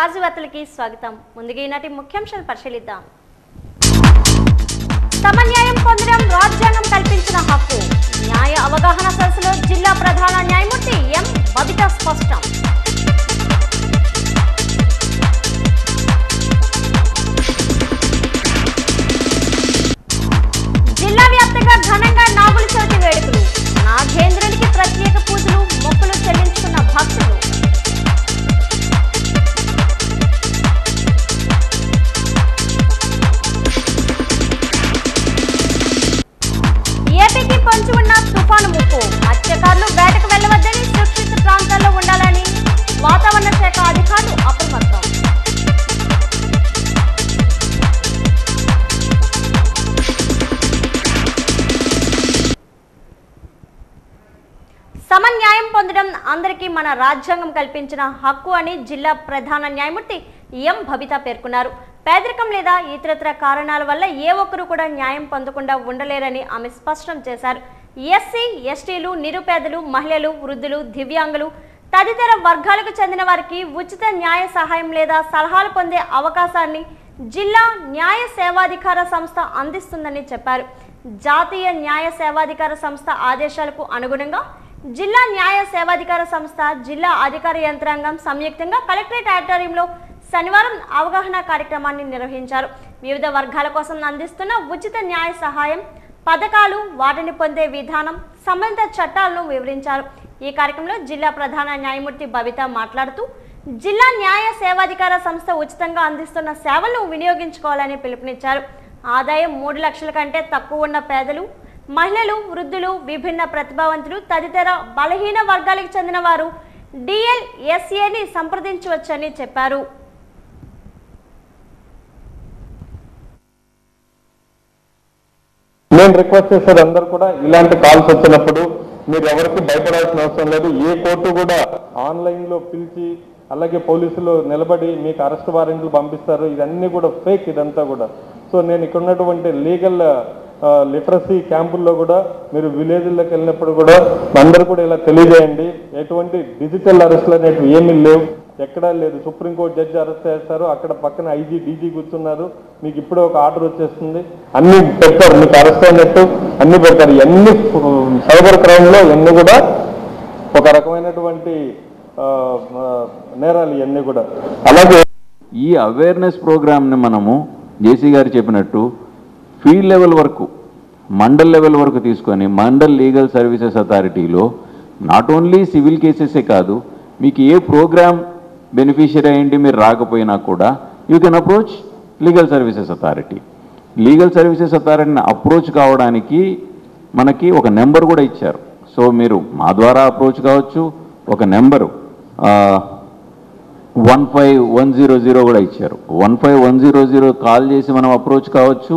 స్వార్జీ వార్తలకి స్వాగతం. ముందుగా ఈనాటి ముఖ్యాంశాలు పరిశీలిద్దాం. సమన్యాయం పొందడం రాజ్యాంగం కల్పించిన హక్కు. న్యాయ అవగాహన సదస్సులో జిల్లా ప్రధాన న్యాయమూర్తి ఎం బబితా స్పష్టం. జిల్లా వ్యాప్తంగా ఘనంగా నాగుల చవితి వేడుకలు. నాగేంద్రునికి ప్రత్యేక పూజలు, మొక్కులు చెల్లించుకున్న భక్తులు. ఏపీకి పొంచి ఉన్న తుఫాను ముప్పు. మత్స్యకారులు వేటకు వెళ్లవద్దని, సురక్షిత ప్రాంతాల్లో ఉండాలని వాతావరణ శాఖ అధికారులు అప్రమత్తం. సమన్యాయం పొందడం అందరికీ మన రాజ్యాంగం కల్పించిన హక్కు అని జిల్లా ప్రధాన న్యాయమూర్తి ఎం బబితా పేర్కొన్నారు. పేదరికం లేదా ఇతరత్ర కారణాల వల్ల ఏ ఒక్కరూ కూడా న్యాయం పొందకుండా ఉండలేరని ఆమె స్పష్టం చేశారు. ఎస్సీ, ఎస్టీలు, నిరుపేదలు, మహిళలు, వృద్ధులు, దివ్యాంగులు తదితర వర్గాలకు చెందిన వారికి ఉచిత న్యాయ సహాయం లేదా సలహాలు పొందే అవకాశాన్ని జిల్లా న్యాయ సేవాధికార సంస్థ అందిస్తుందని చెప్పారు. జాతీయ న్యాయ సేవాధికార సంస్థ ఆదేశాలకు అనుగుణంగా జిల్లా న్యాయ సేవాధికార సంస్థ, జిల్లా అధికార యంత్రాంగం సంయుక్తంగా కలెక్టరేట్ ఆడిటోరియంలో శనివారం అవగాహన కార్యక్రమాన్ని నిర్వహించారు. వివిధ వర్గాల కోసం అందిస్తున్న ఉచిత న్యాయ సహాయం పథకాలు, వాటిని పొందే విధానం, సంబంధిత చట్టాలను వివరించారు. ఈ కార్యక్రమంలో జిల్లా ప్రధాన న్యాయమూర్తి బబితా మాట్లాడుతూ జిల్లా న్యాయ సేవాధికార సంస్థ ఉచితంగా అందిస్తున్న సేవలను వినియోగించుకోవాలని పిలుపునిచ్చారు. ఆదాయం 3 లక్షల కంటే తక్కువ ఉన్న పేదలు, మహిళలు, వృద్ధులు, విభిన్న ప్రతిభావంతులు తదితర బలహీన వర్గాలకు చెందిన వారు DLSAని సంప్రదించవచ్చని చెప్పారు. నేను రిక్వెస్ట్ చేసేది అందరూ కూడా ఇలాంటి కాల్స్ వచ్చినప్పుడు మీరు ఎవరికి భయపడాల్సిన అవసరం లేదు. ఏ కోర్టు కూడా ఆన్లైన్లో పిలిచి అలాగే పోలీసులు నిలబడి మీకు అరెస్ట్ వారెంట్లు పంపిస్తారు. ఇదన్నీ కూడా ఫేక్, ఇదంతా కూడా. సో నేను ఇక్కడ ఉన్నటువంటి లీగల్ లిటరసీ క్యాంపుల్లో కూడా మీరు విలేజ్లోకి వెళ్ళినప్పుడు కూడా అందరూ కూడా ఇలా తెలియజేయండి. ఎటువంటి డిజిటల్ అరెస్ట్లు అనేవి ఏమీ లేవు, ఎక్కడా లేదు. సుప్రీంకోర్టు జడ్జి అరెస్ట్ చేస్తారు, అక్కడ పక్కన IG, DG కూర్చున్నారు. మీకు ఇప్పుడే ఒక ఆర్డర్ వచ్చేస్తుంది, అన్ని పెట్టారు, మీకు అరెస్ట్ అయినట్టు అన్ని పెట్టారు. ఇవన్నీ సైబర్ క్రైమ్లో ఇవన్నీ కూడా ఒక రకమైనటువంటి నేరాలు ఇవన్నీ కూడా. అలాగే ఈ అవేర్నెస్ ప్రోగ్రామ్ని మనము జేసీ గారు చెప్పినట్టు ఫీల్డ్ లెవెల్ వరకు, మండల్ లెవెల్ వరకు తీసుకొని మండల్ లీగల్ సర్వీసెస్ అథారిటీలో నాట్ ఓన్లీ సివిల్ కేసెసే కాదు, మీకు ఏ ప్రోగ్రామ్ బెనిఫిషియరీ అయ్యింది మీరు రాకపోయినా కూడా you can approach legal services authority. Legal services అథారిటీని అప్రోచ్ కావడానికి మనకి ఒక నెంబర్ కూడా ఇచ్చారు. సో మీరు మా ద్వారా అప్రోచ్ కావచ్చు. ఒక నెంబరు 15100 కూడా ఇచ్చారు. 15100 కాల్ చేసి మనం అప్రోచ్ కావచ్చు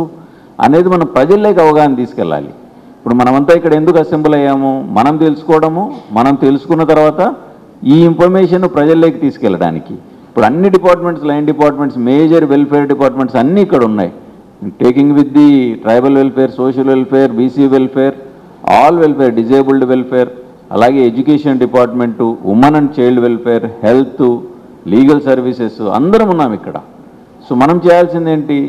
అనేది మనం ప్రజల్లోకి అవగాహన తీసుకెళ్ళాలి. ఇప్పుడు మనమంతా ఇక్కడ ఎందుకు అసెంబ్ల్ అయ్యాము, మనం తెలుసుకోవడము, మనం తెలుసుకున్న తర్వాత ఈ ఇన్ఫర్మేషన్ ప్రజల్లోకి తీసుకెళ్ళడానికి. ఇప్పుడు అన్ని departments, line departments, major welfare departments అన్నీ ఇక్కడ ఉన్నాయి. Taking with the tribal welfare, social welfare, BC welfare, all welfare, disabled welfare, అలాగే education department, women and child welfare, health, legal services అందరం ఉన్నాం ఇక్కడ. సో మనం చేయాల్సింది ఏంటి?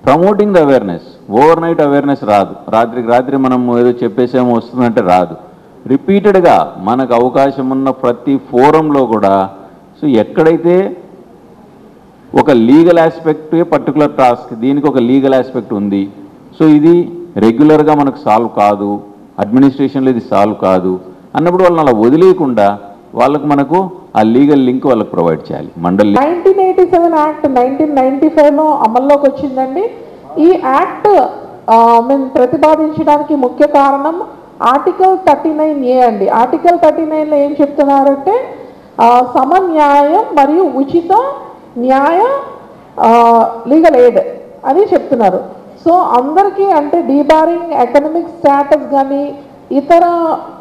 Promoting the awareness. Overnight awareness రాదు, రాత్రికి రాత్రి మనం ఏదో చెప్పేసేమో వస్తుందంటే రాదు. రిపీటెడ్గా మనకు అవకాశం ఉన్న ప్రతి ఫోరంలో కూడా సో ఎక్కడైతే ఒక లీగల్ ఆస్పెక్ట్, పర్టికులర్ టాస్క్, దీనికి ఒక లీగల్ ఆస్పెక్ట్ ఉంది, సో ఇది రెగ్యులర్గా మనకు సాల్వ్ కాదు, అడ్మినిస్ట్రేషన్లో ఇది సాల్వ్ కాదు అన్నప్పుడు వాళ్ళని అలా వదిలేయకుండా వాళ్ళకు మనకు ఆ లీగల్ లింక్ వాళ్ళకి ప్రొవైడ్ చేయాలి. మండలి 1987 యాక్ట్ 1995లో అమల్లోకి వచ్చిందండి. ఈ యాక్ట్ మేము ప్రతిపాదించడానికి ముఖ్య కారణం ఆర్టికల్ 39A అండి. ఆర్టికల్ 39లో ఏం చెప్తున్నారంటే సమన్యాయం మరియు ఉచిత న్యాయ లీగల్ ఎయిడ్ అని చెప్తున్నారు. సో అందరికీ అంటే డీబారింగ్, ఎకనామిక్ స్టేటస్ కానీ ఇతర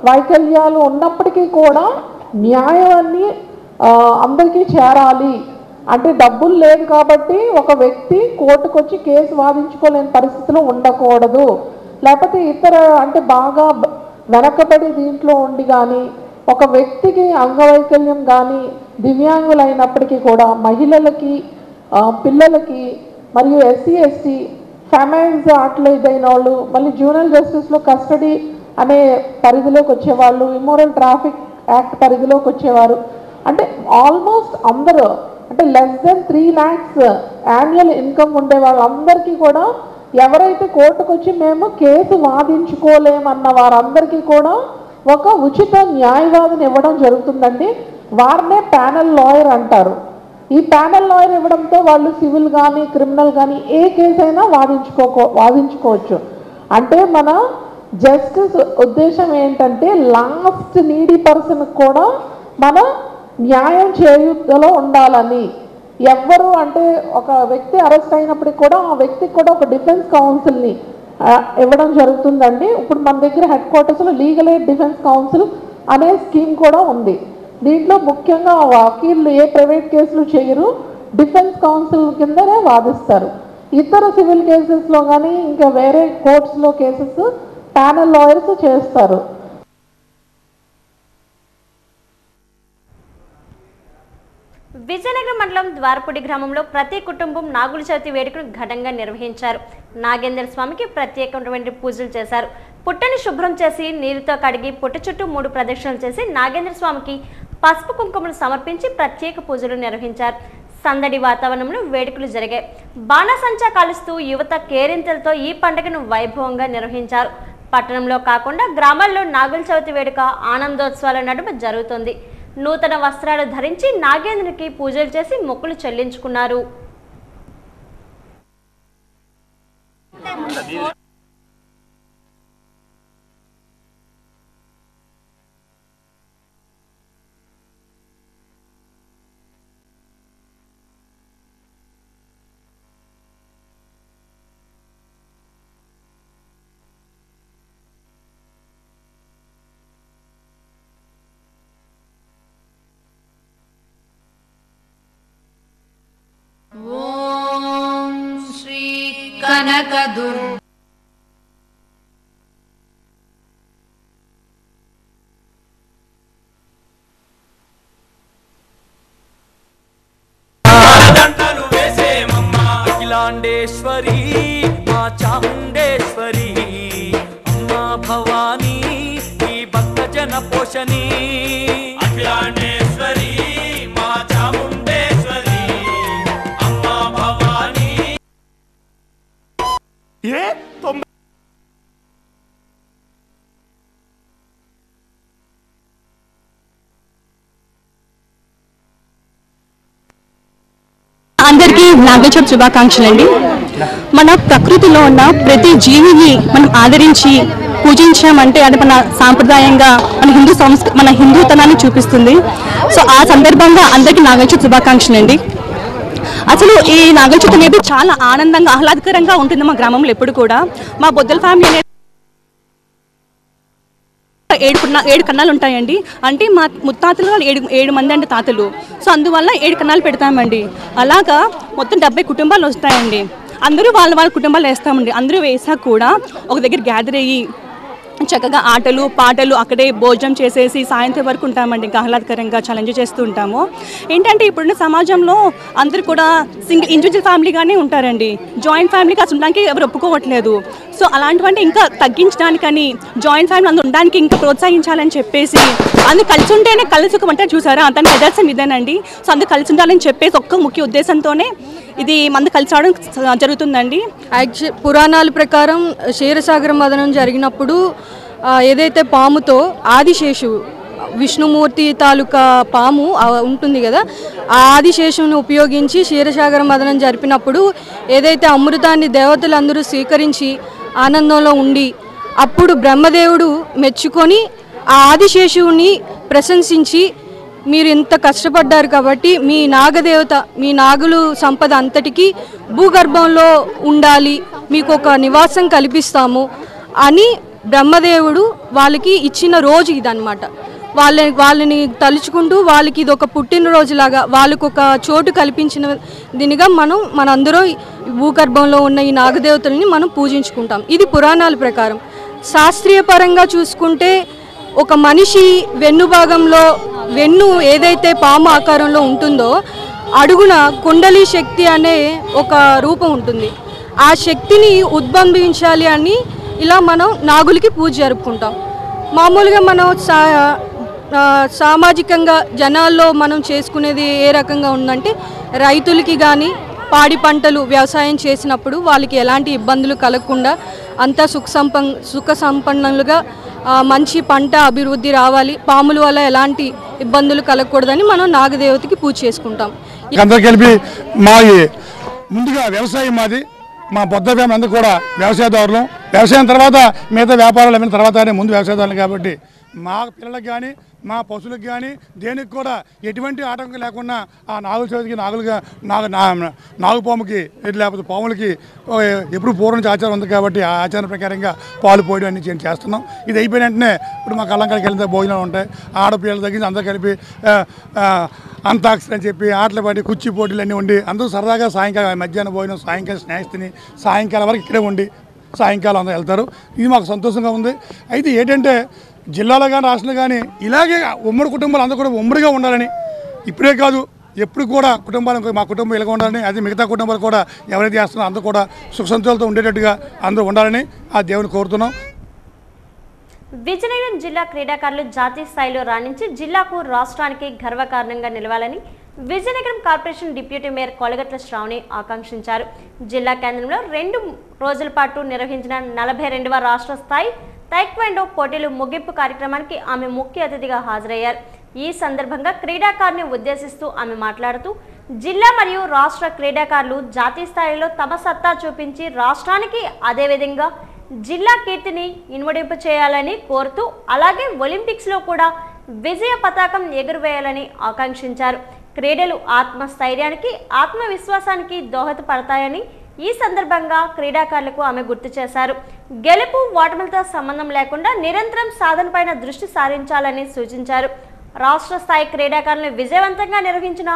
వైకల్యాలు ఉన్నప్పటికీ కూడా న్యాయాన్ని అందరికీ చేరాలి. అంటే డబ్బులు లేదు కాబట్టి ఒక వ్యక్తి కోర్టుకు వచ్చి కేసు వాదించుకోలేని పరిస్థితిలో ఉండకూడదు. లేకపోతే ఇతర అంటే బాగా వెనకబడి దీంట్లో ఉండి కానీ ఒక వ్యక్తికి అంగవైకల్యం కానీ దివ్యాంగులైనప్పటికీ కూడా మహిళలకి, పిల్లలకి మరియు ఎస్సీ ఎస్టీ ఫెమైన్స్ ఆటలు ఇదైన వాళ్ళు, మళ్ళీ జూనల్ జస్టిస్లో కస్టడీ అనే పరిధిలోకి వచ్చేవాళ్ళు, ఇమ్మోరల్ ట్రాఫిక్ యాక్ట్ పరిధిలోకి వచ్చేవారు, అంటే ఆల్మోస్ట్ అందరూ, అంటే less than 3 lakhs annual income ఉండే వాళ్ళందరికీ కూడా ఎవరైతే కోర్టుకు వచ్చి మేము కేసు వాదించుకోలేమన్న వారందరికీ కూడా ఒక ఉచిత న్యాయవాదిని ఇవ్వడం జరుగుతుందండి. వారినే ప్యానల్ లాయర్ అంటారు. ఈ ప్యానల్ లాయర్ ఇవ్వడంతో వాళ్ళు సివిల్ కానీ క్రిమినల్ కానీ ఏ కేసు అయినా వాదించుకోవచ్చు. అంటే మన జస్టిస్ ఉద్దేశం ఏంటంటే లాస్ట్ నీడీ పర్సన్ కూడా మన న్యాయం చేయుతలో ఉండాలని. ఎవ్వరు అంటే ఒక వ్యక్తి అరెస్ట్ అయినప్పటికి కూడా ఆ వ్యక్తికి కూడా ఒక డిఫెన్స్ కౌన్సిల్ని ఇవ్వడం జరుగుతుందండి. ఇప్పుడు మన దగ్గర హెడ్ క్వార్టర్స్లో లీగల్ ఎయిడ్ డిఫెన్స్ కౌన్సిల్ అనే స్కీమ్ కూడా ఉంది. దీంట్లో ముఖ్యంగా వకీళ్ళు ఏ ప్రైవేట్ కేసులు చేయరు, డిఫెన్స్ కౌన్సిల్ కిందనే వాదిస్తారు. ఇతర సివిల్ కేసెస్లో కానీ ఇంకా వేరే కోర్ట్స్లో కేసెస్ ప్యానల్ లాయర్స్ చేస్తారు. విజయనగరం మండలం ద్వారపూడి గ్రామంలో ప్రతి కుటుంబం నాగుల చవితి వేడుకను ఘనంగా నిర్వహించారు. నాగేంద్ర స్వామికి ప్రత్యేకమైనటువంటి పూజలు చేశారు. పుట్టని శుభ్రం చేసి నీరుతో కడిగి పుట్ట చుట్టూ 3 ప్రదక్షిణలు చేసి నాగేంద్ర స్వామికి పసుపు కుంకుమను సమర్పించి ప్రత్యేక పూజలు నిర్వహించారు. సందడి వాతావరణంలో వేడుకలు జరిగాయి. బాణసంచా కాలుస్తూ యువత కేరింతలతో ఈ పండుగను వైభవంగా నిర్వహించారు. పట్టణంలో కాకుండా గ్రామాల్లో నాగుల చవితి వేడుక ఆనందోత్సవాల నడుమ జరుగుతుంది. నూతన వస్త్రాలు ధరించి నాగేంద్రునికి పూజలు చేసి మొక్కులు చెల్లించుకున్నారు. ఓం శ్రీ కనకదుర్గ అఖిలాండేశ్వరి మా చాముండేశ్వరి అమ్మా భవానీ ఈ భక్త జన పోషణి. అఖిలాండేశ్వరి మా చాముండేశ్వరి అమ్మా భవానీ. అందరికీ నాగుల చవితి శుభాకాంక్షలు అండి. మన ప్రకృతిలో ఉన్న ప్రతి జీవిని మనం ఆదరించి పూజించామంటే అది మన సాంప్రదాయంగా మన హిందూతనాన్ని చూపిస్తుంది. సో ఆ సందర్భంగా అందరికీ నాగుల చవితి శుభాకాంక్షలు అండి. అసలు ఈ నాగుల చవితి అనేది చాలా ఆనందంగా ఆహ్లాదకరంగా ఉంటుంది మా గ్రామంలో. ఎప్పుడు కూడా మా బొద్దల ఫ్యామిలీ అనేది 7 కన్నాలు ఉంటాయండి. అంటే మా ముత్తాతలు 7 మంది అంటే తాతలు. సో అందువల్ల 7 కన్నాలు పెడతామండి. అలాగా మొత్తం 70 కుటుంబాలు వస్తాయండి. అందరూ వాళ్ళ కుటుంబాలు వేస్తామండి. అందరూ వేసాక కూడా ఒక దగ్గర గ్యాదర్ అయ్యి చక్కగా ఆటలు పాటలు అక్కడే భోజనం చేసేసి సాయంత్రం వరకు ఉంటామండి. ఇంకా ఆహ్లాదకరంగా చాలా ఎంజాయ్ చేస్తూ ఉంటాము. ఏంటంటే ఇప్పుడున్న సమాజంలో అందరూ కూడా ఇండివిజువల్ ఫ్యామిలీగానే ఉంటారండి. జాయింట్ ఫ్యామిలీగా అసలు ఉండడానికి ఎవరు ఒప్పుకోవట్లేదు. సో అలాంటివంటే ఇంకా తగ్గించడానికని జాయింట్ ఫ్యామిలీ అందరూ ఉండడానికి ఇంకా ప్రోత్సహించాలని చెప్పేసి అందుకు కలిసి ఉంటేనే కలిసి ఒక వంట చూసారా దానికి నిదర్శనం ఇదేనండి. సో అందుకు కలిసి ఉండాలని చెప్పేసి ఒక్క ముఖ్య ఉద్దేశంతోనే ఇది మందు కలిసి రావడం జరుగుతుందండి. పురాణాల ప్రకారం క్షీరసాగర మదనం జరిగినప్పుడు ఏదైతే పాముతో ఆదిశేషువు విష్ణుమూర్తి తాలూకా పాము ఉంటుంది కదా, ఆ ఆదిశేషువుని ఉపయోగించి క్షీరసాగర మదనం జరిపినప్పుడు ఏదైతే అమృతాన్ని దేవతలందరూ స్వీకరించి ఆనందంలో ఉండి అప్పుడు బ్రహ్మదేవుడు మెచ్చుకొని ఆ ఆదిశేషువుని ప్రశంసించి మీరు ఇంత కష్టపడ్డారు కాబట్టి మీ నాగదేవత మీ నాగులు సంపద అంతటికీ భూగర్భంలో ఉండాలి, మీకు ఒక నివాసం కల్పిస్తాము అని బ్రహ్మదేవుడు వాళ్ళకి ఇచ్చిన రోజు ఇదన్నమాట. వాళ్ళని తలుచుకుంటూ వాళ్ళకి ఇది ఒక పుట్టినరోజులాగా వాళ్ళకు ఒక చోటు కల్పించిన దీనిగా మనందరం భూగర్భంలో ఉన్న ఈ నాగదేవతల్ని మనం పూజించుకుంటాం. ఇది పురాణాల ప్రకారం. శాస్త్రీయ పరంగా చూసుకుంటే ఒక మనిషి వెన్ను భాగంలో వెన్ను ఏదైతే పాము ఆకారంలో ఉంటుందో అడుగున కుండలి శక్తి అనే ఒక రూపం ఉంటుంది. ఆ శక్తిని ఉద్భవించాలి అని ఇలా మనం నాగులకి పూజ జరుపుకుంటాం. మామూలుగా మనం సామాజికంగా జనాల్లో మనం చేసుకునేది ఏ రకంగా ఉందంటే రైతులకి కానీ పాడి పంటలు వ్యవసాయం చేసినప్పుడు వాళ్ళకి ఎలాంటి ఇబ్బందులు కలగకుండా అంతా సుఖ సంపన్నులుగా మంచి పంట అభివృద్ధి రావాలి, పాముల వల్ల ఎలాంటి ఇబ్బందులు కలగకూడదని మనం నాగదేవతకి పూజ చేసుకుంటాం. అందరూ కలిపి ముందుగా వ్యవసాయం మాది, మా బొద్ద ఫ్యామిలీ అందరూ కూడా వ్యవసాయదారులు. వ్యవసాయం తర్వాత మిగతా వ్యాపారాలు అయిన తర్వాత ముందు వ్యవసాయదారులు కాబట్టి మా పిల్లలకు కానీ మా పశువులకు కానీ దేనికి కూడా ఎటువంటి ఆటంకం లేకుండా ఆ నాగుల చవితికి నాగుపాముకి లేకపోతే పాములకి ఎప్పుడు పూర్వం నుంచి ఆచారం ఉంది కాబట్టి ఆ ఆచారం ప్రకారంగా పాలు పోయడం అన్ని చేస్తున్నాం. ఇది అయిపోయిన వెంటనే ఇప్పుడు మా కళ్ళంకాడికి వెళ్తే భోజనాలు ఉంటాయి. ఆడపిల్లల దగ్గర అందరూ కలిపి అంతాక్షరి అని చెప్పి ఆటలు పడి కుర్చీ పోటీలు అన్నీ ఉండి అందరూ సరదాగా సాయంకాలం మధ్యాహ్నం భోజనం సాయంకాలం స్నాక్స్ తిని సాయంకాలం వరకు ఇక్కడే ఉండి సాయంకాలం అందరూ వెళ్తారు. ఇది మాకు సంతోషంగా ఉంది. అయితే ఏంటంటే జిల్లాలో కానీ రాష్ట్రంలో కానీ ఇలాగే ఉమ్మడి కుటుంబాలు అందరూ కూడా ఉమ్మడిగా ఉండాలని, ఇప్పుడే కాదు ఎప్పుడు కూడా కుటుంబాలు మా కుటుంబం ఇలాగ ఉండాలని, అది మిగతా కుటుంబాలు కూడా ఎవరైతే చేస్తున్నారో అందరూ కూడా సుఖ సంతోషాలతో ఉండేటట్టుగా అందరూ ఉండాలని ఆ దేవుని కోరుతున్నాం. విజయనగరం జిల్లా క్రీడాకారులు జాతీయ స్థాయిలో రాణించి జిల్లాకు రాష్ట్రానికి గర్వకారణంగా నిలవాలని Vizianagaram corporation deputy mayor Kolagatla Sravani ఆకాంక్షించారు. జిల్లా కేంద్రంలో 2 రోజుల పాటు నిర్వహించిన 42వ రాష్ట్ర స్థాయి టైక్వాండో పోటీలు ముగింపు కార్యక్రమానికి ఆమె ముఖ్య అతిథిగా హాజరయ్యారు. ఈ సందర్భంగా క్రీడాకారుని ఉద్దేశిస్తూ ఆమె మాట్లాడుతూ జిల్లా మరియు రాష్ట్ర క్రీడాకారులు జాతీయ స్థాయిలో తమ సత్తా చూపించి రాష్ట్రానికి అదేవిధంగా జిల్లా కీర్తిని ఇనుమడింపు చేయాలని కోరుతూ అలాగే ఒలింపిక్స్లో కూడా విజయ పతాకం ఎగురవేయాలని ఆకాంక్షించారు. క్రీడలు ఆత్మస్థైర్యానికి ఆత్మవిశ్వాసానికి దోహదపడతాయని ఈ సందర్భంగా క్రీడాకారులకు ఆమె గుర్తు చేశారు. గెలుపు ఓటములతో సంబంధం లేకుండా నిరంతరం సాధనపైన దృష్టి సారించాలని సూచించారు. రాష్ట్ర స్థాయి క్రీడాకారులను విజయవంతంగా నిర్వహించిన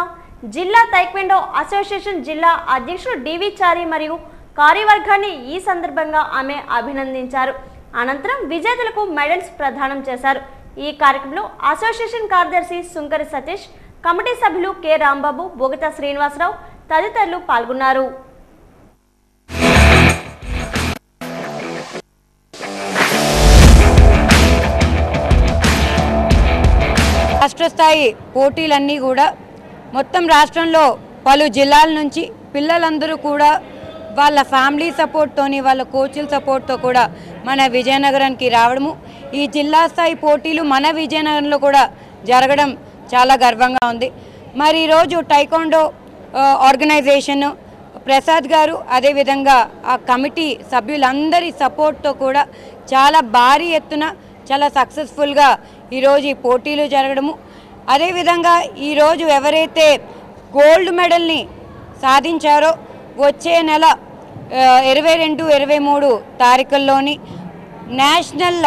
జిల్లా టైక్వాండో అసోసియేషన్ జిల్లా అధ్యక్షుడు డివి చారి మరియు కార్యవర్గాన్ని ఈ సందర్భంగా ఆమె అభినందించారు. అనంతరం విజేతలకు మెడల్స్ ప్రదానం చేశారు. ఈ కార్యక్రమంలో అసోసియేషన్ కార్యదర్శి సుంకరి సతీష్, కమిటీ సభ్యులు కె రాంబాబు, బోగతా శ్రీనివాసరావు తదితరులు పాల్గొన్నారు. రాష్ట్ర స్థాయి పోటీలన్నీ కూడా మొత్తం రాష్ట్రంలో పలు జిల్లాల నుంచి పిల్లలందరూ కూడా వాళ్ళ ఫ్యామిలీ సపోర్ట్తోని వాళ్ళ కోచ్ల సపోర్ట్తో కూడా మన విజయనగరానికి రావడము, ఈ జిల్లా స్థాయి పోటీలు మన విజయనగరంలో కూడా జరగడం చాలా గర్వంగా ఉంది. మరి ఈరోజు టైక్వాండో ఆర్గనైజేషన్ ప్రసాద్ గారు అదేవిధంగా ఆ కమిటీ సభ్యులందరి సపోర్ట్తో కూడా చాలా భారీ ఎత్తున చాలా సక్సెస్ఫుల్గా ఈరోజు ఈ పోటీలు జరగడము, అదేవిధంగా ఈరోజు ఎవరైతే గోల్డ్ మెడల్ని సాధించారో వచ్చే నెల 22, 23 తారీఖుల్లోని నేషనల్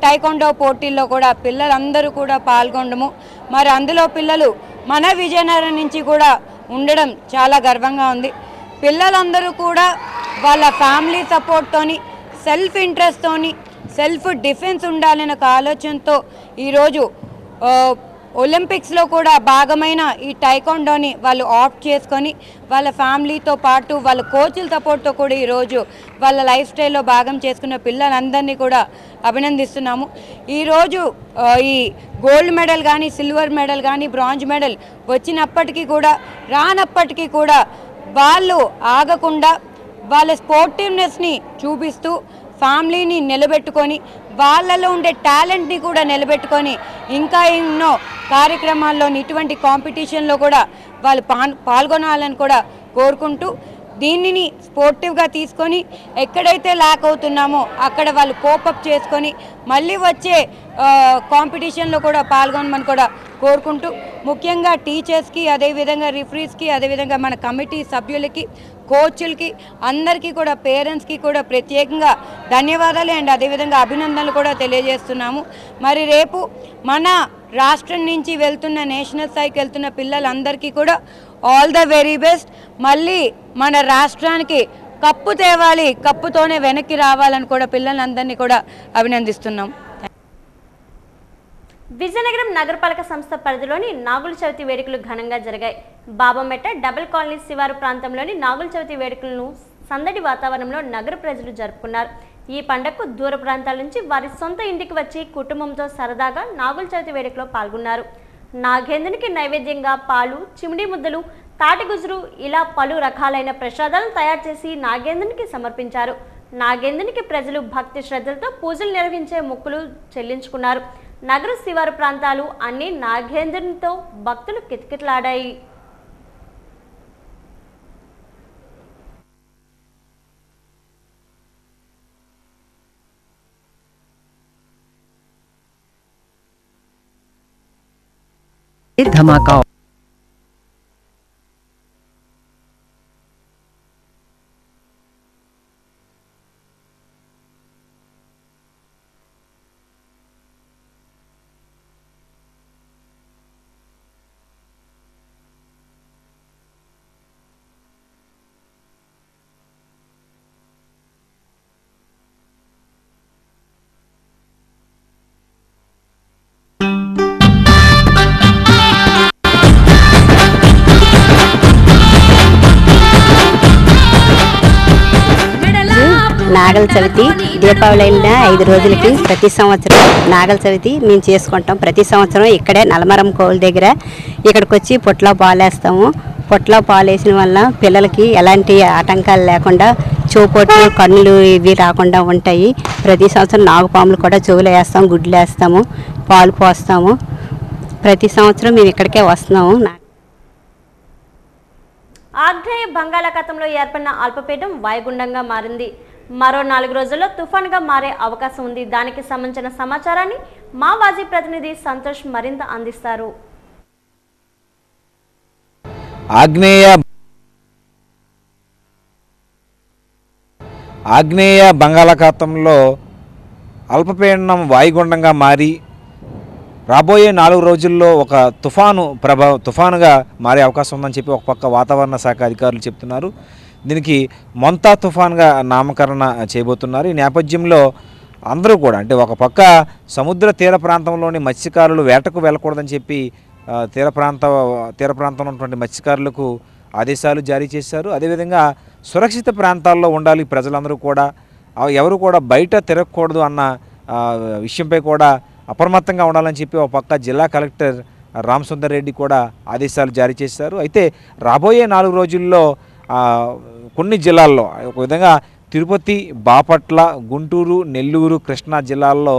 టైక్వాండో పోటీల్లో కూడా పిల్లలందరూ కూడా పాల్గొనడము, మరి అందులో పిల్లలు మన విజయనగరం నుంచి కూడా ఉండడం చాలా గర్వంగా ఉంది. పిల్లలందరూ కూడా వాళ్ళ ఫ్యామిలీ సపోర్ట్తోని సెల్ఫ్ ఇంట్రెస్ట్తోని సెల్ఫ్ డిఫెన్స్ ఉండాలనే ఒక ఆలోచనతో ఈరోజు ఒలింపిక్స్లో కూడా భాగమైన ఈ టైక్వాండోని వాళ్ళు ఆప్ట్ చేసుకొని వాళ్ళ ఫ్యామిలీతో పాటు వాళ్ళ కోచ్ల సపోర్ట్తో కూడా ఈరోజు వాళ్ళ లైఫ్ స్టైల్లో భాగం చేసుకున్న పిల్లలందరినీ కూడా అభినందిస్తున్నాము. ఈరోజు ఈ గోల్డ్ మెడల్ కానీ సిల్వర్ మెడల్ కానీ బ్రాంజ్ మెడల్ వచ్చినప్పటికీ కూడా రానప్పటికీ కూడా వాళ్ళు ఆగకుండా వాళ్ళ స్పోర్టివ్నెస్ని చూపిస్తూ ఫ్యామిలీని నిలబెట్టుకొని వాళ్ళలో ఉండే టాలెంట్ని కూడా నిలబెట్టుకొని ఇంకా ఎన్నో కార్యక్రమాల్లో ఇటువంటి కాంపిటీషన్లో కూడా వాళ్ళు పాల్గొనాలని కూడా కోరుకుంటూ దీనిని స్పోర్టివ్గా తీసుకొని ఎక్కడైతే ల్యాక్ అవుతున్నామో అక్కడ వాళ్ళు కోపప్ చేసుకొని మళ్ళీ వచ్చే కాంపిటీషన్లో కూడా పాల్గొనమని కూడా కోరుకుంటూ ముఖ్యంగా టీచర్స్కి అదేవిధంగా రిఫరీస్కి అదేవిధంగా మన కమిటీ సభ్యులకి కోచ్లకి అందరికీ కూడా పేరెంట్స్కి కూడా ప్రత్యేకంగా ధన్యవాదాలు అండ్ అదేవిధంగా అభినందనలు కూడా తెలియజేస్తున్నాము. మరి రేపు మన రాష్ట్రం నుంచి వెళ్తున్న నేషనల్ స్థాయికి వెళ్తున్న పిల్లలందరికీ కూడా ఆల్ ద వెరీ బెస్ట్. మళ్ళీ మన రాష్ట్రానికి కప్పు తేవాలి, కప్పుతోనే వెనక్కి రావాలని కూడా పిల్లలందరినీ కూడా అభినందిస్తున్నాం. విజయనగరం నగరపాలక సంస్థ పరిధిలోని నాగుల చవితి వేడుకలు ఘనంగా జరిగాయి. బాబామెట్ట డబుల్ కాలనీ శివారు ప్రాంతంలోని నాగుల చవితి వేడుకలను సందడి వాతావరణంలో నగర ప్రజలు జరుపుకున్నారు. ఈ పండుగకు దూర ప్రాంతాల నుంచి వారి సొంత ఇంటికి వచ్చి కుటుంబంతో సరదాగా నాగుల చవితి వేడుకలో పాల్గొన్నారు. నాగేంద్రునికి నైవేద్యంగా పాలు, చిమిడి ముద్దలు, తాటిగుజురు ఇలా పలు రకాలైన ప్రసాదాలను తయారు చేసి నాగేంద్రునికి సమర్పించారు. నాగేంద్రునికి ప్రజలు భక్తి శ్రద్ధలతో పూజలు నిర్వహించే మొక్కులు చెల్లించుకున్నారు. నగర శివారు ప్రాంతాలు అన్ని నాగేంద్రునితో భక్తులు కిటకిటలాడాయి. धमाका నాగల చవితి దీపావళి అయిన 5 రోజులకి ప్రతి సంవత్సరం నాగల చవితి మేము చేసుకుంటాం. ప్రతి సంవత్సరం ఇక్కడే నలమరం కోల్ దగ్గర ఇక్కడికి వచ్చి పొట్లో పాలేస్తాము. పొట్లో పాలేసిన వల్ల పిల్లలకి ఎలాంటి ఆటంకాలు లేకుండా చూపొట్లు కన్నులు ఇవి రాకుండా ఉంటాయి. ప్రతి సంవత్సరం నాగుపాములు కూడా చెవులు వేస్తాము, గుడ్లు వేస్తాము, పాలు పోస్తాము. ప్రతి సంవత్సరం మేము ఇక్కడికే వస్తున్నాము. ఆగ్నేయ బంగాళాఖాతంలో ఏర్పడిన అల్పపీడనం వాయుగుండంగా మారింది. మరో 4 రోజుల్లో తుఫాన్గా మారే అవకాశం ఉంది. దానికి సంబంధించిన సమాచారాన్ని మా వాజీ ప్రతినిధి సంతోష్ మరింత అందిస్తారు. ఆగ్నేయ బంగాళాఖాతంలో అల్పపీడనం వాయుగుండంగా మారి రాబోయే 4 రోజుల్లో ఒక తుఫానుగా మారే అవకాశం ఉందని చెప్పి ఒక పక్క వాతావరణ శాఖ అధికారులు చెప్తున్నారు. దీనికి మొంతా తుఫాన్గా నామకరణ చేయబోతున్నారు. ఈ నేపథ్యంలో అందరూ కూడా అంటే ఒక పక్క సముద్ర తీర ప్రాంతంలోని మత్స్యకారులు వేటకు వెళ్ళకూడదని చెప్పి తీర ప్రాంతంలో ఉన్నటువంటి మత్స్యకారులకు ఆదేశాలు జారీ చేశారు. అదేవిధంగా సురక్షిత ప్రాంతాల్లో ఉండాలి ప్రజలందరూ కూడా, ఎవరు కూడా బయట తిరగకూడదు అన్న విషయంపై కూడా అప్రమత్తంగా ఉండాలని చెప్పి ఒక పక్క జిల్లా కలెక్టర్ రామసుందర్ రెడ్డి కూడా ఆదేశాలు జారీ చేశారు. అయితే రాబోయే 4 రోజుల్లో కొన్ని జిల్లాల్లో ఒక విధంగా తిరుపతి, బాపట్ల, గుంటూరు, నెల్లూరు, కృష్ణా జిల్లాల్లో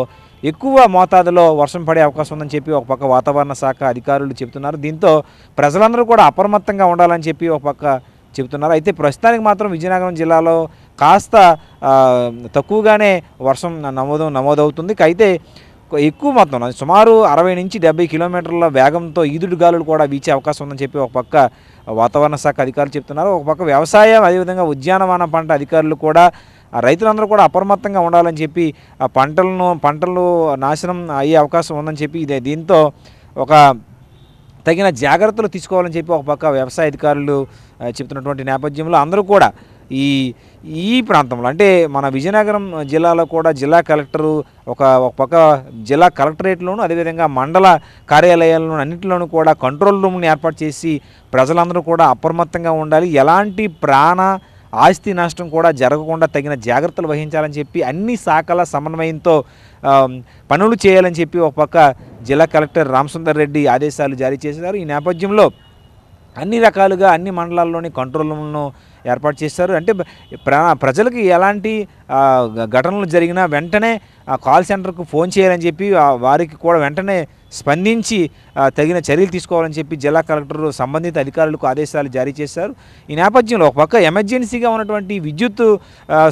ఎక్కువ మోతాదులో వర్షం పడే అవకాశం ఉందని చెప్పి ఒక పక్క వాతావరణ శాఖ అధికారులు చెబుతున్నారు. దీంతో ప్రజలందరూ కూడా అప్రమత్తంగా ఉండాలని చెప్పి ఒక పక్క చెబుతున్నారు. అయితే ప్రస్తుతానికి మాత్రం విజయనగరం జిల్లాలో కాస్త తక్కువగానే వర్షం నమోదవుతుంది. అయితే ఎక్కువ మొత్తం సుమారు 60 నుంచి 70 కిలోమీటర్ల వేగంతో ఈదుడు గాలులు కూడా వీచే అవకాశం ఉందని చెప్పి ఒక పక్క వాతావరణ శాఖ అధికారులు చెప్తున్నారు. ఒక పక్క వ్యవసాయం అదేవిధంగా ఉద్యానవన పంట అధికారులు కూడా రైతులందరూ కూడా అప్రమత్తంగా ఉండాలని చెప్పి పంటలు నాశనం అయ్యే అవకాశం ఉందని చెప్పి దీంతో ఒక తగిన జాగ్రత్తలు తీసుకోవాలని చెప్పి ఒక పక్క వ్యవసాయ అధికారులు చెప్తున్నటువంటి నేపథ్యంలో అందరూ కూడా ఈ ప్రాంతంలో అంటే మన విజయనగరం జిల్లాలో కూడా జిల్లా కలెక్టరు ఒక పక్క జిల్లా కలెక్టరేట్లోను అదేవిధంగా మండల కార్యాలయాలను అన్నింటిలోనూ కూడా కంట్రోల్ రూమ్ని ఏర్పాటు చేసి ప్రజలందరూ కూడా అప్రమత్తంగా ఉండాలి. ఎలాంటి ఆస్తి నష్టం కూడా జరగకుండా తగిన జాగ్రత్తలు వహించాలని చెప్పి అన్ని శాఖల సమన్వయంతో పనులు చేయాలని చెప్పి ఒక పక్క జిల్లా కలెక్టర్ రామసుందర్ రెడ్డి ఆదేశాలు జారీ చేశారు. ఈ నేపథ్యంలో అన్ని రకాలుగా అన్ని మండలాల్లోని కంట్రోల్ రూమ్లను ఏర్పాటు చేశారు. అంటే ప్రజలకు ఎలాంటి ఘటనలు జరిగినా వెంటనే కాల్ సెంటర్కు ఫోన్ చేయాలని చెప్పి వారికి కూడా వెంటనే స్పందించి తగిన చర్యలు తీసుకోవాలని చెప్పి జిల్లా కలెక్టర్ సంబంధిత అధికారులకు ఆదేశాలు జారీ చేశారు. ఈ నేపథ్యంలో ఒక పక్క ఎమర్జెన్సీగా ఉన్నటువంటి విద్యుత్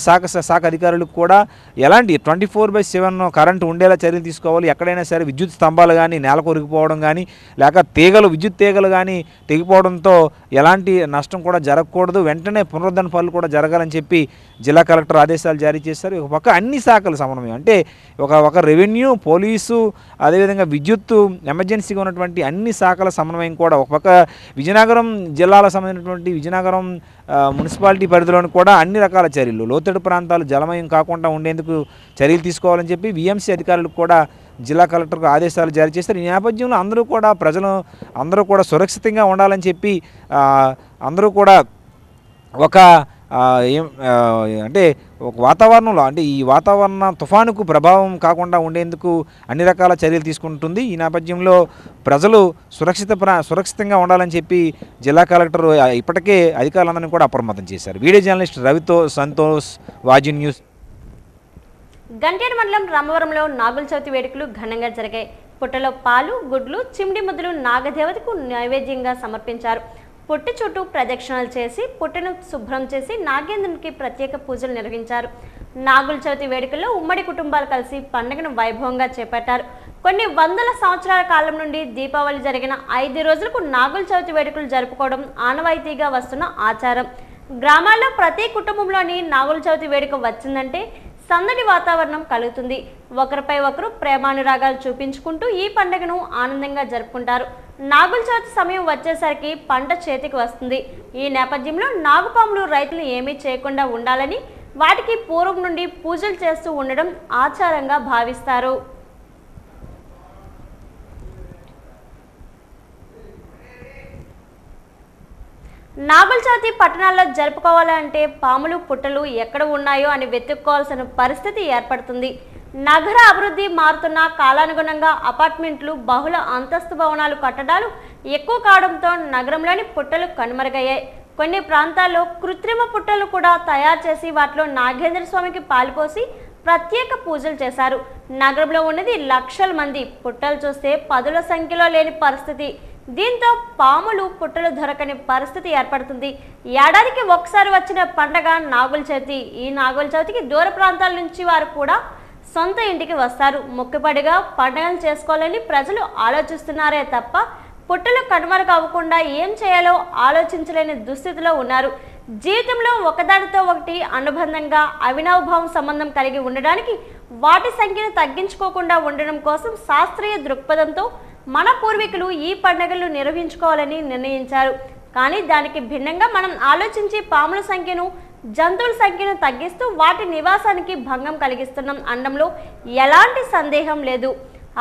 శాఖ అధికారులకు కూడా ఎలాంటి 24/7 కరెంటు ఉండేలా చర్యలు తీసుకోవాలి. ఎక్కడైనా సరే విద్యుత్ స్తంభాలు కానీ నేల కొరిగిపోవడం కానీ లేక విద్యుత్ తీగలు కానీ తెగిపోవడంతో ఎలాంటి నష్టం కూడా జరగకూడదు. వెంటనే పునరుద్ధరణ పనులు కూడా జరగాలని చెప్పి జిల్లా కలెక్టర్ ఆదేశాలు జారీ చేశారు. ఒక పక్క అన్ని శాఖల సమన్వయం అంటే ఒక రెవెన్యూ, పోలీసు, అదేవిధంగా విద్యుత్ చూస్తూ ఎమర్జెన్సీగా ఉన్నటువంటి అన్ని శాఖల సమన్వయం కూడా ఒక పక్క విజయనగరం జిల్లాలకు సంబంధించినటువంటి విజయనగరం మున్సిపాలిటీ పరిధిలోని కూడా అన్ని రకాల చర్యలు లోతట్టు ప్రాంతాలు జలమయం కాకుండా ఉండేందుకు చర్యలు తీసుకోవాలని చెప్పి విఎంసీ అధికారులకు కూడా జిల్లా కలెక్టర్కు ఆదేశాలు జారీ చేస్తారు. ఈ నేపథ్యంలో అందరూ కూడా ప్రజలు అందరూ కూడా సురక్షితంగా ఉండాలని చెప్పి అందరూ కూడా ఒక అంటే ఒక వాతావరణంలో అంటే ఈ వాతావరణ తుఫానుకు ప్రభావం కాకుండా ఉండేందుకు అన్ని రకాల చర్యలు తీసుకుంటుంది. ఈ నేపథ్యంలో ప్రజలు సురక్షితంగా ఉండాలని చెప్పి జిల్లా కలెక్టర్ ఇప్పటికే అధికారులందరినీ కూడా అప్రమత్తం చేశారు. వీడియో జర్నలిస్ట్ రవితో సంతోష్, వాజీ న్యూస్. గంటేరు మండలం రామవరంలో నాగుల చవితి వేడుకలు ఘనంగా జరిగాయి. పుట్టలో పాలు, గుడ్లు, చిమిడి ముద్దలు నాగదేవతకు నైవేద్యంగా సమర్పించారు. పుట్టి చుట్టూ ప్రదక్షిణలు చేసి పుట్టను శుభ్రం చేసి నాగేంద్రునికి ప్రత్యేక పూజలు నిర్వహించారు. నాగుల చవితి వేడుకల్లో ఉమ్మడి కుటుంబాలు కలిసి పండుగను వైభవంగా చేపట్టారు. కొన్ని వందల సంవత్సరాల కాలం నుండి దీపావళి జరిగిన 5 రోజులకు నాగుల చవితి వేడుకలు జరుపుకోవడం ఆనవాయితీగా వస్తున్న ఆచారం. గ్రామాల్లో ప్రతి కుటుంబంలోని నాగుల చవితి వేడుక వచ్చిందంటే సందడి వాతావరణం కలుగుతుంది. ఒకరిపై ఒకరు ప్రేమానురాగాలు చూపించుకుంటూ ఈ పండుగను ఆనందంగా జరుపుకుంటారు. నాగుల చవితి సమయం వచ్చేసరికి పంట చేతికి వస్తుంది. ఈ నేపథ్యంలో నాగుపాములు రైతులు ఏమీ చేయకుండా ఉండాలని వాటికి పూర్వం నుండి పూజలు చేస్తూ ఉండడం ఆచారంగా భావిస్తారు. నాగుల చవితి పట్టణాల్లో జరుపుకోవాలంటే పాములు, పుట్టలు ఎక్కడ ఉన్నాయో అని వెతుక్కోవాల్సిన పరిస్థితి ఏర్పడుతుంది. నగర అభివృద్ధి మారుతున్న కాలానుగుణంగా అపార్ట్మెంట్లు, బహుళ అంతస్తు భవనాలు కట్టడాలు ఎక్కువ కావడంతో నగరంలోని పుట్టలు కనుమరుగయ్యాయి. కొన్ని ప్రాంతాల్లో కృత్రిమ పుట్టలు కూడా తయారు చేసి వాటిలో నాగేంద్ర స్వామికి పాలుపోసి ప్రత్యేక పూజలు చేశారు. నగరంలో ఉన్నది లక్షల మంది. పుట్టలు చూస్తే పదుల సంఖ్యలో లేని పరిస్థితి. దీంతో పాములు, పుట్టలు దొరకని పరిస్థితి ఏర్పడుతుంది. ఏడాదికి ఒకసారి వచ్చిన పండగ నాగుల చవితి. ఈ నాగుల చవితికి దూర ప్రాంతాల నుంచి వారు కూడా సొంత ఇంటికి వస్తారు. మొక్కుబడిగా పండుగలు చేసుకోవాలని ప్రజలు ఆలోచిస్తున్నారే తప్ప పుట్టలు కనుమరుగు అవ్వకుండా ఏం చేయాలో ఆలోచించలేని దుస్థితిలో ఉన్నారు. జీవితంలో ఒకదానితో ఒకటి అనుబంధంగా అవినాభావం సంబంధం కలిగి ఉండడానికి వాటి సంఖ్యను తగ్గించుకోకుండా ఉండడం కోసం శాస్త్రీయ దృక్పథంతో మన పూర్వీకులు ఈ పండుగలు నిర్వహించుకోవాలని నిర్ణయించారు. కానీ దానికి భిన్నంగా మనం ఆలోచించి పాముల సంఖ్యను, జంతువుల సంఖ్యను తగ్గిస్తూ వాటి నివాసానికి భంగం కలిగిస్తున్నాం అనడంలో ఎలాంటి సందేహం లేదు.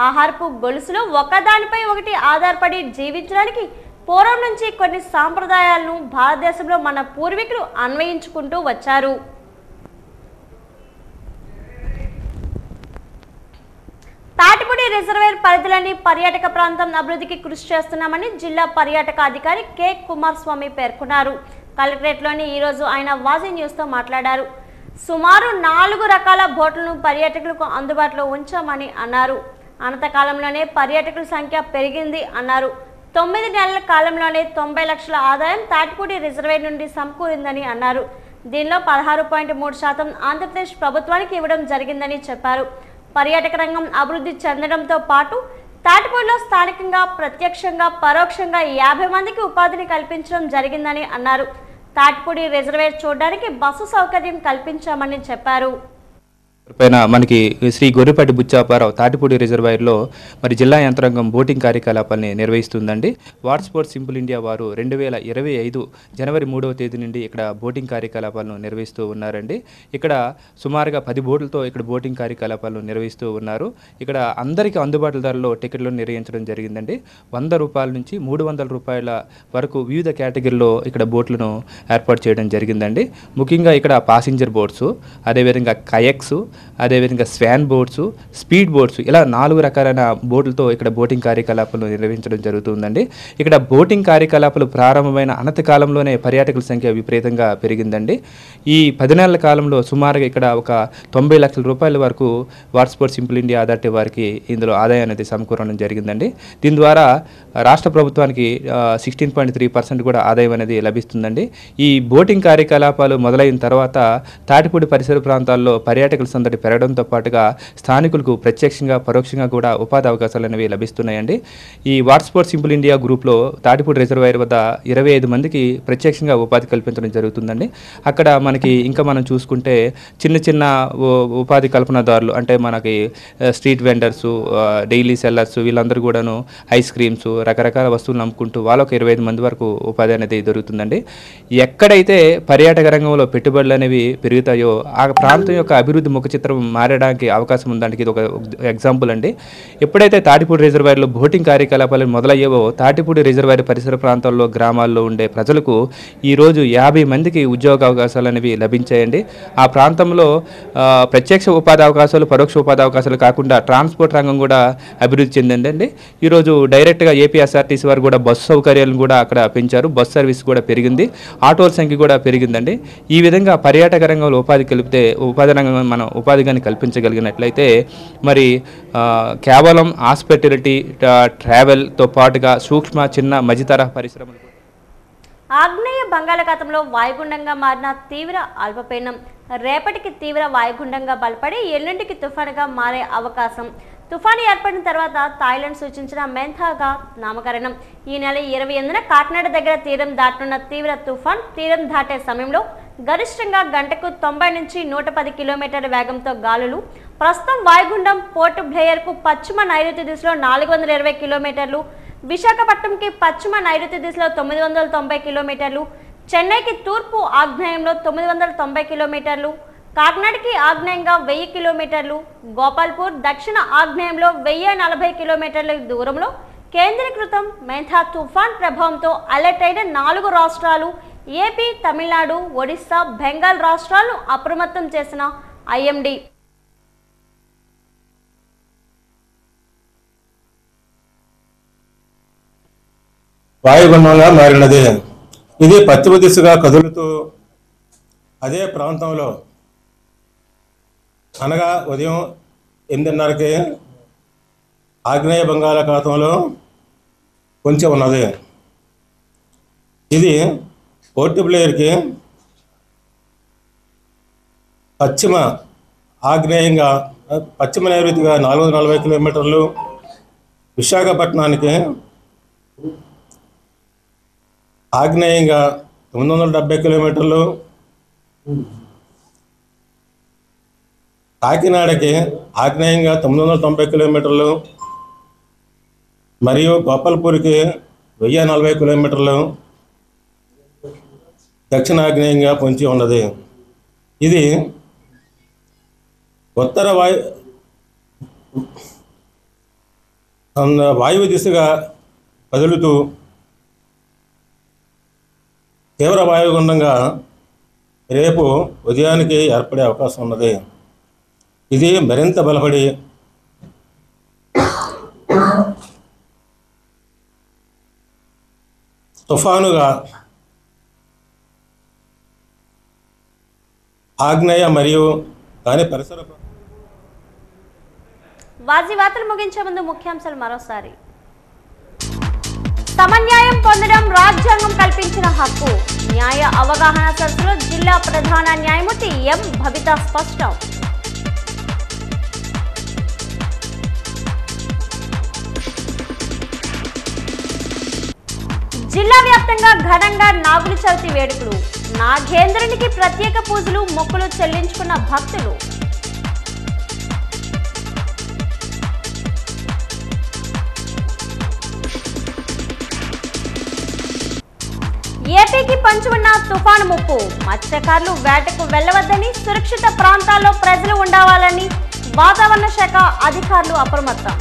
ఆహారపు గొలుసులో ఒకదానిపై ఒకటి ఆధారపడి జీవించడానికి పూర్వం నుంచి కొన్ని సాంప్రదాయాలను భారతదేశంలో మన పూర్వీకులు అన్వయించుకుంటూ వచ్చారు. తాటిపూడి రిజర్వేర్ పరిధిలోని పర్యాటక ప్రాంతం అభివృద్ధికి కృషి చేస్తున్నామని జిల్లా పర్యాటక అధికారి కె కుమారస్వామి పేర్కొన్నారు. కలెక్టరేట్లోని ఈరోజు ఆయన వాజీ న్యూస్తో మాట్లాడారు. సుమారు 4 రకాల బోట్లను పర్యాటకులకు అందుబాటులో ఉంచామని అన్నారు. అనంతకాలంలోనే పర్యాటకుల సంఖ్య పెరిగింది అన్నారు. 9 నెలల కాలంలోనే 90 లక్షల ఆదాయం తాటిపూడి రిజర్వేర్ నుండి సమకూరిందని అన్నారు. దీనిలో 16.3% ఆంధ్రప్రదేశ్ ప్రభుత్వానికి ఇవ్వడం జరిగిందని చెప్పారు. పర్యాటక రంగం అభివృద్ధి చెందడంతో పాటు తాటిపూడిలో స్థానికంగా ప్రత్యక్షంగా పరోక్షంగా 50 మందికి ఉపాధిని కల్పించడం జరిగిందని అన్నారు. తాటిపూడి రిజర్వేర్ చూడడానికి బస్సు సౌకర్యం కల్పించామని చెప్పారు. పైన మనకి శ్రీ గొర్రెపాటి బుచ్చాపారావు తాటిపూడి రిజర్వాయర్లో మరి జిల్లా యంత్రాంగం బోటింగ్ కార్యకలాపాలని నిర్వహిస్తుందండి. వాటర్ స్పోర్ట్స్ సింపుల్ ఇండియా వారు 2025 జనవరి 3వ తేదీ నుండి ఇక్కడ బోటింగ్ కార్యకలాపాలను నిర్వహిస్తూ ఉన్నారండి. ఇక్కడ సుమారుగా 10 బోట్లతో ఇక్కడ బోటింగ్ కార్యకలాపాలను నిర్వహిస్తూ ఉన్నారు. ఇక్కడ అందరికీ అందుబాటులో ధరలో టికెట్లను నిర్వహించడం జరిగిందండి. 100 రూపాయల నుంచి 300 రూపాయల వరకు వివిధ కేటగిరీలో ఇక్కడ బోట్లను ఏర్పాటు చేయడం జరిగిందండి. ముఖ్యంగా ఇక్కడ పాసింజర్ బోట్స్, అదేవిధంగా కయక్స్, అదేవిధంగా స్వాన్ బోట్స్, స్పీడ్ బోట్స్, ఇలా 4 రకాలైన బోట్లతో ఇక్కడ బోటింగ్ కార్యకలాపాలు నిర్వహించడం జరుగుతుందండి. ఇక్కడ బోటింగ్ కార్యకలాపాలు ప్రారంభమైన అనతి కాలంలోనే పర్యాటకుల సంఖ్య విపరీతంగా పెరిగిందండి. ఈ 10 నెలల కాలంలో సుమారుగా ఇక్కడ ఒక 90 లక్షల రూపాయల వరకు water sports simple India authority వారికి ఇందులో ఆదాయం అనేది సమకూరడం జరిగిందండి. దీని ద్వారా రాష్ట్ర ప్రభుత్వానికి 16.3% కూడా ఆదాయం అనేది లభిస్తుందండి. ఈ బోటింగ్ కార్యకలాపాలు మొదలైన తర్వాత తాటిపూడి పరిసర ప్రాంతాల్లో పర్యాటకుల సందడి పెరగడంతో పాటుగా స్థానికులకు ప్రత్యక్షంగా పరోక్షంగా కూడా ఉపాధి అవకాశాలు అనేవి లభిస్తున్నాయండి. ఈ వాటర్ స్పోర్ట్స్ సింపుల్ ఇండియా గ్రూప్లో తాటిపూడి రిజర్వాయర్ వద్ద 25 మందికి ప్రత్యక్షంగా ఉపాధి కల్పించడం జరుగుతుందండి. అక్కడ మనకి ఇంకా మనం చూసుకుంటే చిన్న చిన్న ఉపాధి కల్పనదారులు అంటే మనకి స్ట్రీట్ వెండర్స్, డైలీ సెల్లర్స్ వీళ్ళందరూ కూడాను ఐస్ క్రీమ్స్ రకరకాల వస్తువులు అమ్ముకుంటూ వాళ్ళకు 25 మంది వరకు ఉపాధి అనేది దొరుకుతుందండి. ఎక్కడైతే పర్యాటక రంగంలో పెట్టుబడులు అనేవి పెరుగుతాయో ఆ ప్రాంతం యొక్క అభివృద్ధి ముఖ చిత్రం మారడానికి అవకాశం ఉందంటే ఇది ఒక ఎగ్జాంపుల్ అండి. ఎప్పుడైతే తాటిపూడి రిజర్వాయర్లో బోటింగ్ కార్యకలాపాలు మొదలయ్యేవో తాటిపూడి రిజర్వాయర్ పరిసర ప్రాంతాల్లో గ్రామాల్లో ఉండే ప్రజలకు ఈరోజు 50 మందికి ఉద్యోగ అవకాశాలు అనేవి లభించాయండి. ఆ ప్రాంతంలో ప్రత్యక్ష ఉపాధి అవకాశాలు, పరోక్ష ఉపాధి అవకాశాలు కాకుండా ట్రాన్స్పోర్ట్ రంగం కూడా అభివృద్ధి చెందిందండి. ఈరోజు డైరెక్ట్గా ఏపీఎస్ఆర్టీసీ వారు కూడా బస్సు సౌకర్యాలను కూడా అక్కడ పెంచారు. బస్ సర్వీస్ కూడా పెరిగింది, ఆటోల సంఖ్య కూడా పెరిగిందండి. ఈ విధంగా పర్యాటక రంగంలో ఉపాధి రంగం మనం ఉపాధి కానీ కల్పించగలిగినట్లయితే మరి కేవలం హాస్పిటాలిటీ ట్రావెల్తో పాటుగా సూక్ష్మ చిన్న మధ్యతరహా పరిశ్రమలు. ఆగ్నేయ బంగాళాఖాతంలో వాయుగుండంగా మారిన తీవ్ర అల్పపీడనం రేపటికి తీవ్ర వాయుగుండంగా బలపడి ఎల్లుండికి తుఫానుగా మారే అవకాశం. తుఫాను ఏర్పడిన తర్వాత థాయిలాండ్ సూచించిన మెంథాగా నామకరణం. ఈ నెల 28న కాకినాడ దగ్గర తీరం దాటనున్న తీవ్ర తుఫాన్ తీరం దాటే సమయంలో గరిష్టంగా గంటకు 90 నుంచి 110 కిలోమీటర్ల వేగంతో గాలులు. ప్రస్తుతం వాయుగుండం పోర్ట్ బ్లెయిర్కు పశ్చిమ నైరుతి దిశలో 420 కిలోమీటర్లు, విశాఖపట్నంకి పశ్చిమ నైరుతి దిశలో 990 కిలోమీటర్లు, చెన్నైకి తూర్పు ఆగ్నేయంలో 990 కిలోమీటర్లు, కాకినాడకి ఆగ్నేయంగా 1000 కిలోమీటర్లు, గోపాల్పూర్ దక్షిణ ఆగ్నేయంలో 1040 కిలోమీటర్ల దూరంలో కేంద్రీకృతం. మెంథా తుఫాన్ ప్రభావంతో అలర్ట్ అయిన 4 రాష్ట్రాలు ఏపీ, తమిళనాడు, ఒడిశా, బెంగాల్ రాష్ట్రాలను అప్రమత్తం చేసిన ఐఎండీ. వాయుగుండంగా మారినది. ఇది పశ్చిమ దిశగా కదులుతూ అదే ప్రాంతంలో అనగా ఉదయం 8:30కి ఆగ్నేయ బంగాళాఖాతంలో కొంచెం ఉన్నది. ఇది పోర్ట్ బ్లెయిర్కి పశ్చిమ ఆగ్నేయంగా పశ్చిమ నైరుతిగా 440 కిలోమీటర్లు, విశాఖపట్నానికి ఆగ్నేయంగా 970 కిలోమీటర్లు, కాకినాడకి ఆగ్నేయంగా 990 కిలోమీటర్లు మరియు గోపాల్పూర్కి 1040 కిలోమీటర్లు దక్షిణాగ్నేయంగా పొంచి ఉన్నది. ఇది ఉత్తర వాయువు దిశగా కదులుతూ తీవ్ర వాయుగుండంగా రేపు ఉదయానికి ఏర్పడే అవకాశం ఉన్నది. ఇది మరింత బలపడి తుఫానుగా ఆగ్నేయ మరియు దాని పరిసర. వాజీ వార్తలు ముగించే ముందు ముఖ్యాంశాలు మరోసారి. సమన్యాయం పొందడం రాజ్యాంగం కల్పించిన హక్కు. న్యాయ అవగాహన సదస్సులో జిల్లా ప్రధాన న్యాయమూర్తి ఎం భవిత స్పష్టం. జిల్లా వ్యాప్తంగా ఘనంగా నాగుల చవితి వేడుకలు. నాగేంద్రునికి ప్రత్యేక పూజలు, మొక్కులు చెల్లించుకున్న భక్తులు. ఏపీకి పంచి ఉన్న తుఫాను ముప్పు. మత్స్యకారులు వేటకు వెళ్లవద్దని, సురక్షిత ప్రాంతాల్లో ప్రజలు ఉండవాలని వాతావరణ శాఖ అధికారులు అప్రమత్తం.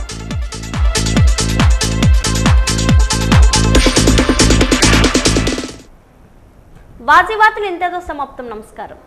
వాజీ వార్తలు ఇంతతో సమాప్తం. నమస్కారం.